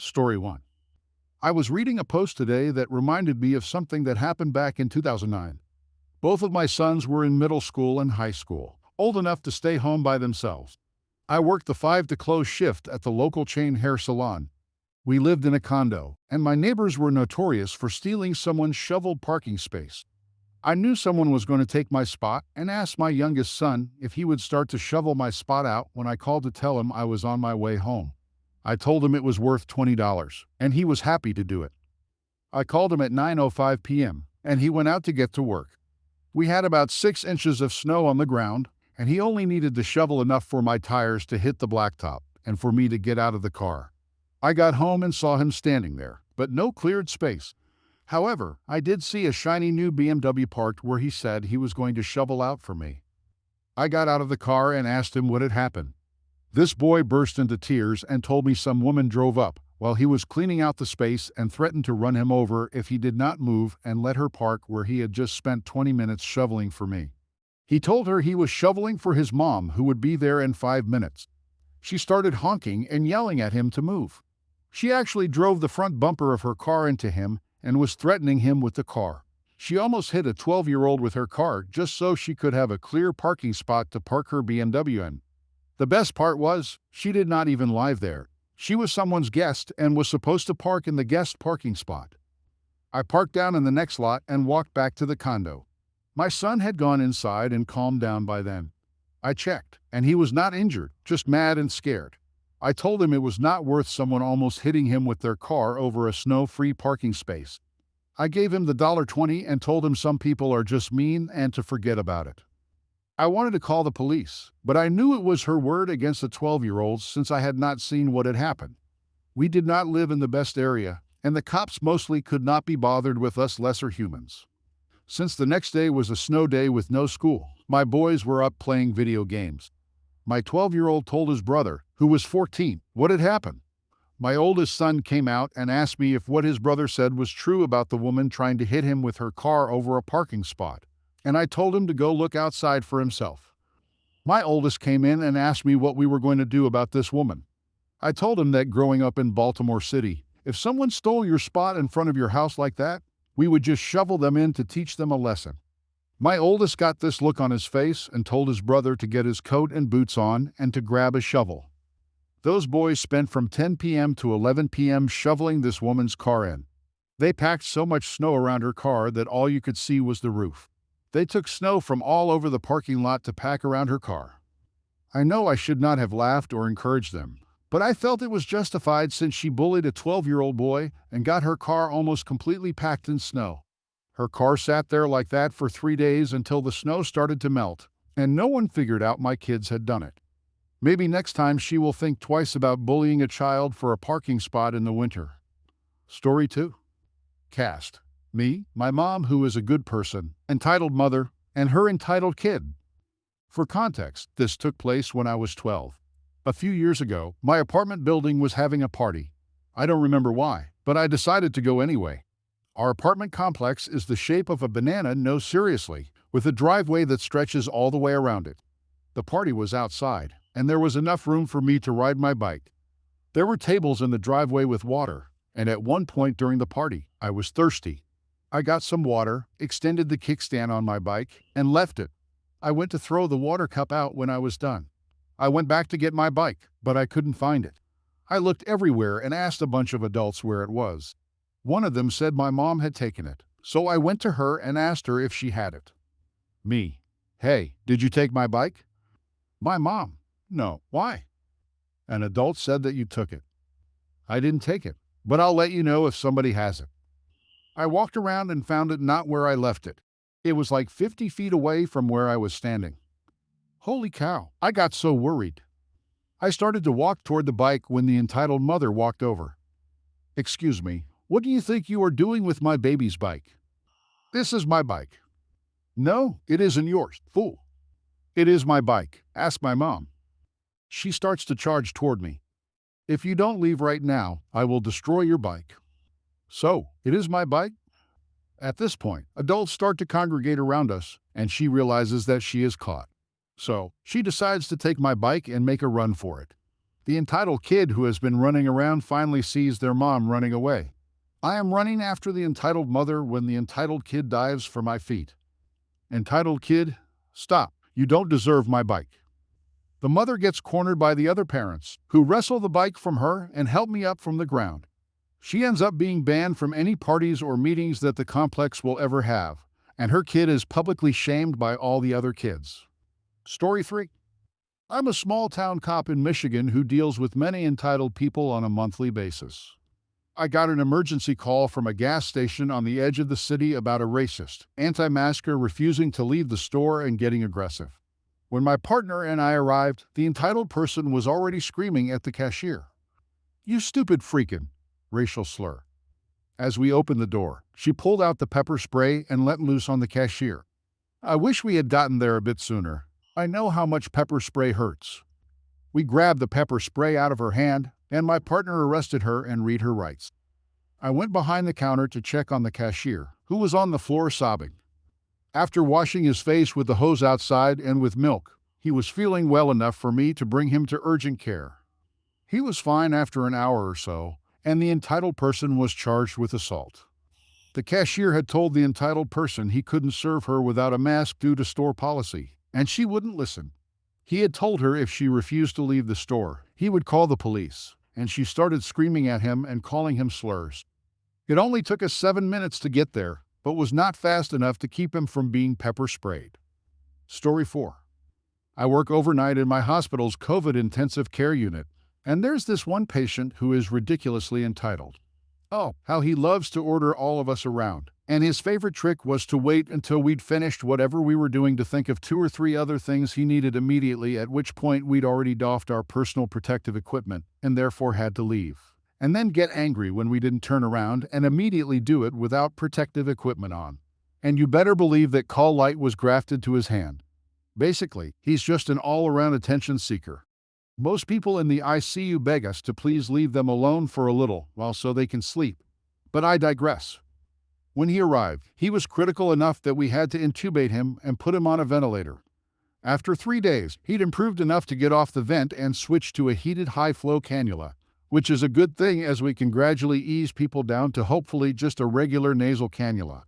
Story 1. I was reading a post today that reminded me of something that happened back in 2009. Both of my sons were in middle school and high school, old enough to stay home by themselves. I worked the 5 to close shift at the local chain hair salon. We lived in a condo, and my neighbors were notorious for stealing someone's shoveled parking space. I knew someone was going to take my spot and asked my youngest son if he would start to shovel my spot out when I called to tell him I was on my way home. I told him it was worth $20, and he was happy to do it. I called him at 9:05 p.m., and he went out to get to work. We had about 6 inches of snow on the ground, and he only needed to shovel enough for my tires to hit the blacktop and for me to get out of the car. I got home and saw him standing there, but no cleared space. However, I did see a shiny new BMW parked where he said he was going to shovel out for me. I got out of the car and asked him what had happened. This boy burst into tears and told me some woman drove up while he was cleaning out the space and threatened to run him over if he did not move and let her park where he had just spent 20 minutes shoveling for me. He told her he was shoveling for his mom, who would be there in 5 minutes. She started honking and yelling at him to move. She actually drove the front bumper of her car into him and was threatening him with the car. She almost hit a 12-year-old with her car just so she could have a clear parking spot to park her BMW in. The best part was, she did not even live there. She was someone's guest and was supposed to park in the guest parking spot. I parked down in the next lot and walked back to the condo. My son had gone inside and calmed down by then. I checked, and he was not injured, just mad and scared. I told him it was not worth someone almost hitting him with their car over a snow-free parking space. I gave him the $20 and told him some people are just mean and to forget about it. I wanted to call the police, but I knew it was her word against the 12-year-olds since I had not seen what had happened. We did not live in the best area, and the cops mostly could not be bothered with us lesser humans. Since the next day was a snow day with no school, my boys were up playing video games. My 12-year-old told his brother, who was 14, what had happened. My oldest son came out and asked me if what his brother said was true about the woman trying to hit him with her car over a parking spot, and I told him to go look outside for himself. My oldest came in and asked me what we were going to do about this woman. I told him that growing up in Baltimore City, if someone stole your spot in front of your house like that, we would just shovel them in to teach them a lesson. My oldest got this look on his face and told his brother to get his coat and boots on and to grab a shovel. Those boys spent from 10 p.m. to 11 p.m. shoveling this woman's car in. They packed so much snow around her car that all you could see was the roof. They took snow from all over the parking lot to pack around her car. I know I should not have laughed or encouraged them, but I felt it was justified since she bullied a 12-year-old boy and got her car almost completely packed in snow. Her car sat there like that for 3 days until the snow started to melt, and no one figured out my kids had done it. Maybe next time she will think twice about bullying a child for a parking spot in the winter. Story 2. Cast. Me, my mom who is a good person, entitled mother, and her entitled kid. For context, this took place when I was 12. A few years ago, my apartment building was having a party. I don't remember why, but I decided to go anyway. Our apartment complex is the shape of a banana, no seriously, with a driveway that stretches all the way around it. The party was outside, and there was enough room for me to ride my bike. There were tables in the driveway with water, and at one point during the party, I was thirsty. I got some water, extended the kickstand on my bike, and left it. I went to throw the water cup out when I was done. I went back to get my bike, but I couldn't find it. I looked everywhere and asked a bunch of adults where it was. One of them said my mom had taken it, so I went to her and asked her if she had it. Me. Hey, did you take my bike? My mom. No. Why? An adult said that you took it. I didn't take it, but I'll let you know if somebody has it. I walked around and found it not where I left it. It was like 50 feet away from where I was standing. Holy cow, I got so worried. I started to walk toward the bike when the entitled mother walked over. Excuse me, what do you think you are doing with my baby's bike? This is my bike. No, it isn't yours, fool. It is my bike, ask my mom. She starts to charge toward me. If you don't leave right now, I will destroy your bike. So, it is my bike? At this point, adults start to congregate around us, and she realizes that she is caught. So, she decides to take my bike and make a run for it. The entitled kid who has been running around finally sees their mom running away. I am running after the entitled mother when the entitled kid dives for my feet. Entitled kid, stop. You don't deserve my bike. The mother gets cornered by the other parents, who wrestle the bike from her and help me up from the ground. She ends up being banned from any parties or meetings that the complex will ever have, and her kid is publicly shamed by all the other kids. Story 3. I'm a small-town cop in Michigan who deals with many entitled people on a monthly basis. I got an emergency call from a gas station on the edge of the city about a racist, anti-masker refusing to leave the store and getting aggressive. When my partner and I arrived, the entitled person was already screaming at the cashier. "You stupid freakin'!" Racial slur. As we opened the door, she pulled out the pepper spray and let loose on the cashier. I wish we had gotten there a bit sooner. I know how much pepper spray hurts. We grabbed the pepper spray out of her hand, and my partner arrested her and read her rights. I went behind the counter to check on the cashier, who was on the floor sobbing. After washing his face with the hose outside and with milk, he was feeling well enough for me to bring him to urgent care. He was fine after an hour or so, and the entitled person was charged with assault. The cashier had told the entitled person he couldn't serve her without a mask due to store policy, and she wouldn't listen. He had told her if she refused to leave the store, he would call the police, and she started screaming at him and calling him slurs. It only took us 7 minutes to get there, but was not fast enough to keep him from being pepper sprayed. Story 4. I work overnight in my hospital's COVID intensive care unit, and there's this one patient who is ridiculously entitled. Oh, how he loves to order all of us around. And his favorite trick was to wait until we'd finished whatever we were doing to think of 2 or 3 other things he needed immediately, at which point we'd already doffed our personal protective equipment and therefore had to leave. And then get angry when we didn't turn around and immediately do it without protective equipment on. And you better believe that call light was grafted to his hand. Basically, he's just an all-around attention seeker. Most people in the ICU beg us to please leave them alone for a little while so they can sleep. But I digress. When he arrived, he was critical enough that we had to intubate him and put him on a ventilator. After 3 days, he'd improved enough to get off the vent and switch to a heated high-flow cannula, which is a good thing as we can gradually ease people down to hopefully just a regular nasal cannula.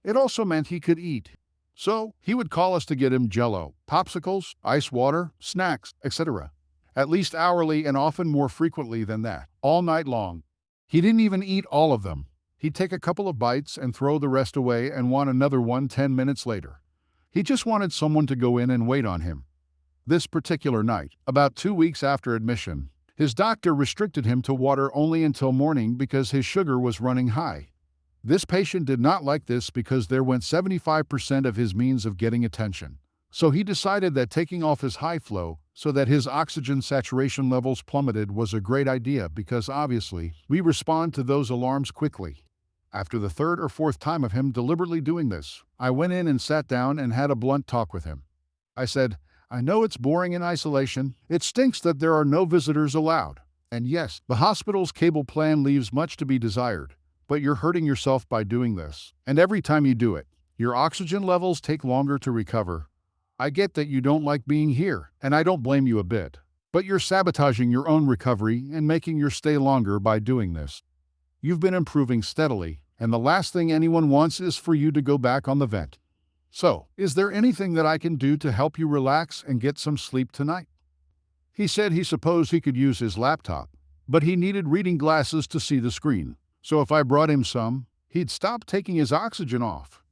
It also meant he could eat. So, he would call us to get him Jell-O, popsicles, ice water, snacks, etc. At least hourly and often more frequently than that, all night long. He didn't even eat all of them. He'd take a couple of bites and throw the rest away and want another one 10 minutes later. He just wanted someone to go in and wait on him. This particular night, about 2 weeks after admission, his doctor restricted him to water only until morning because his sugar was running high. This patient did not like this because there went 75% of his means of getting attention. So he decided that taking off his high flow so that his oxygen saturation levels plummeted was a great idea because obviously we respond to those alarms quickly. After the 3rd or 4th time of him deliberately doing this, I went in and sat down and had a blunt talk with him. I said, "I know it's boring in isolation. It stinks that there are no visitors allowed. And yes, the hospital's cable plan leaves much to be desired, but you're hurting yourself by doing this. And every time you do it, your oxygen levels take longer to recover. I get that you don't like being here, and I don't blame you a bit. But you're sabotaging your own recovery and making your stay longer by doing this. You've been improving steadily, and the last thing anyone wants is for you to go back on the vent. So, is there anything that I can do to help you relax and get some sleep tonight?" He said he supposed he could use his laptop, but he needed reading glasses to see the screen. So if I brought him some, he'd stop taking his oxygen off.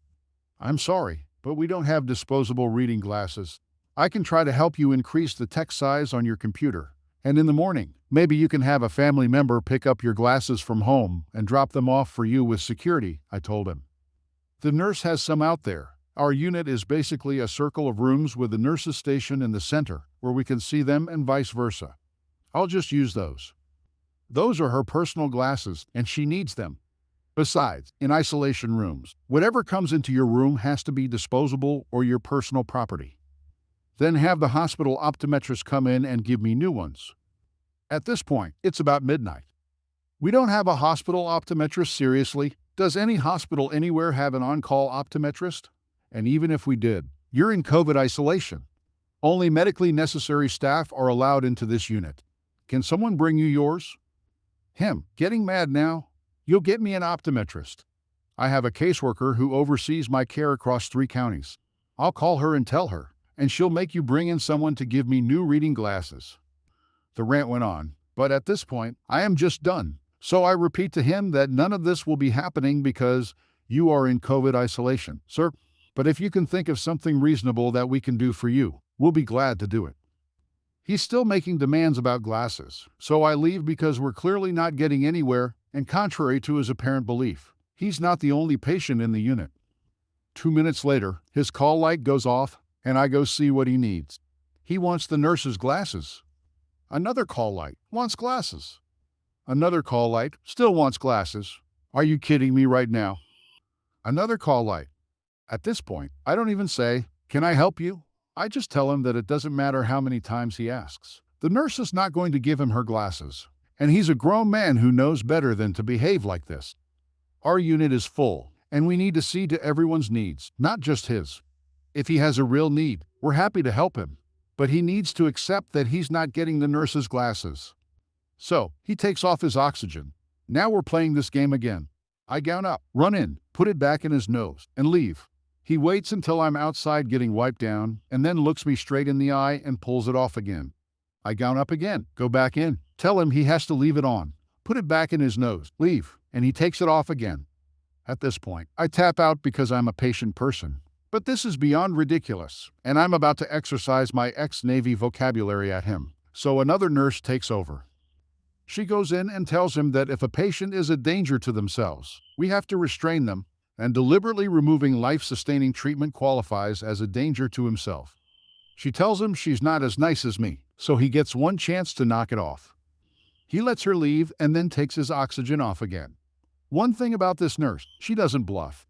"I'm sorry, but we don't have disposable reading glasses. I can try to help you increase the text size on your computer. And in the morning, maybe you can have a family member pick up your glasses from home and drop them off for you with security," I told him. "The nurse has some out there. Our unit is basically a circle of rooms with the nurse's station in the center where we can see them and vice versa. I'll just use those. Those are her personal glasses, and she needs them. Besides, in isolation rooms, whatever comes into your room has to be disposable or your personal property. Then have the hospital optometrist come in and give me new ones." At this point, it's about midnight. "We don't have a hospital optometrist, seriously? Does any hospital anywhere have an on-call optometrist? And even if we did, you're in COVID isolation. Only medically necessary staff are allowed into this unit. Can someone bring you yours? Him, getting mad now? You'll get me an optometrist. I have a caseworker who oversees my care across 3 counties. I'll call her and tell her, and she'll make you bring in someone to give me new reading glasses. The rant went on, but at this point, I am just done. So I repeat to him that none of this will be happening because you are in COVID isolation, sir. But if you can think of something reasonable that we can do for you, we'll be glad to do it. He's still making demands about glasses, so I leave because we're clearly not getting anywhere, and contrary to his apparent belief, he's not the only patient in the unit. 2 minutes later, his call light goes off, and I go see what he needs. He wants the nurse's glasses. Another call light wants glasses. Another call light still wants glasses. Are you kidding me right now? Another call light. At this point, I don't even say, "Can I help you?" I just tell him that it doesn't matter how many times he asks. The nurse is not going to give him her glasses, and he's a grown man who knows better than to behave like this. Our unit is full, and we need to see to everyone's needs, not just his. If he has a real need, we're happy to help him, but he needs to accept that he's not getting the nurse's glasses. So, he takes off his oxygen. Now we're playing this game again. I gown up, run in, put it back in his nose, and leave. He waits until I'm outside getting wiped down, and then looks me straight in the eye and pulls it off again. I gown up again, go back in, tell him he has to leave it on, put it back in his nose, leave, and he takes it off again. At this point, I tap out because I'm a patient person. But this is beyond ridiculous, and I'm about to exercise my ex-Navy vocabulary at him. So another nurse takes over. She goes in and tells him that if a patient is a danger to themselves, we have to restrain them, and deliberately removing life-sustaining treatment qualifies as a danger to himself. She tells him she's not as nice as me, so he gets one chance to knock it off. He lets her leave and then takes his oxygen off again. One thing about this nurse, she doesn't bluff.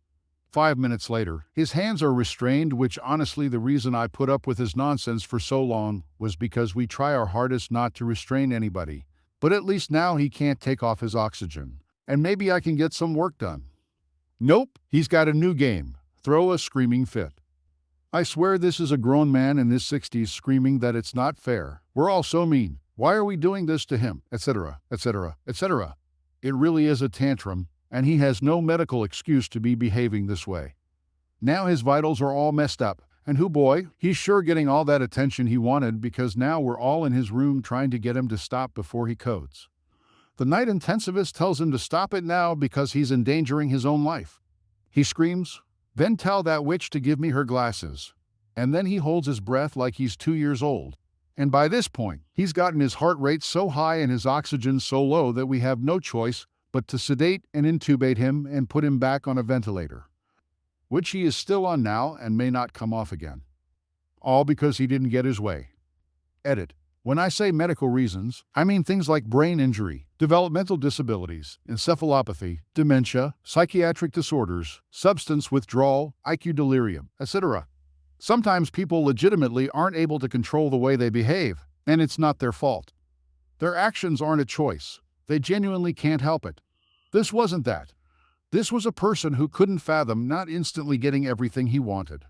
5 minutes later, his hands are restrained, which honestly the reason I put up with his nonsense for so long was because we try our hardest not to restrain anybody. But at least now he can't take off his oxygen, and maybe I can get some work done. Nope, he's got a new game. Throw a screaming fit. I swear this is a grown man in his 60s screaming that it's not fair. We're all so mean. Why are we doing this to him? Etc., etc., etc. It really is a tantrum, and he has no medical excuse to be behaving this way. Now his vitals are all messed up, and hoo boy, he's sure getting all that attention he wanted because now we're all in his room trying to get him to stop before he codes. The night intensivist tells him to stop it now because he's endangering his own life. He screams, "Then tell that witch to give me her glasses." And then he holds his breath like he's 2 years old. And by this point, he's gotten his heart rate so high and his oxygen so low that we have no choice but to sedate and intubate him and put him back on a ventilator, which he is still on now and may not come off again. All because he didn't get his way. Edit. When I say medical reasons, I mean things like brain injury, developmental disabilities, encephalopathy, dementia, psychiatric disorders, substance withdrawal, IQ delirium, etc. Sometimes people legitimately aren't able to control the way they behave, and it's not their fault. Their actions aren't a choice. They genuinely can't help it. This wasn't that. This was a person who couldn't fathom not instantly getting everything he wanted.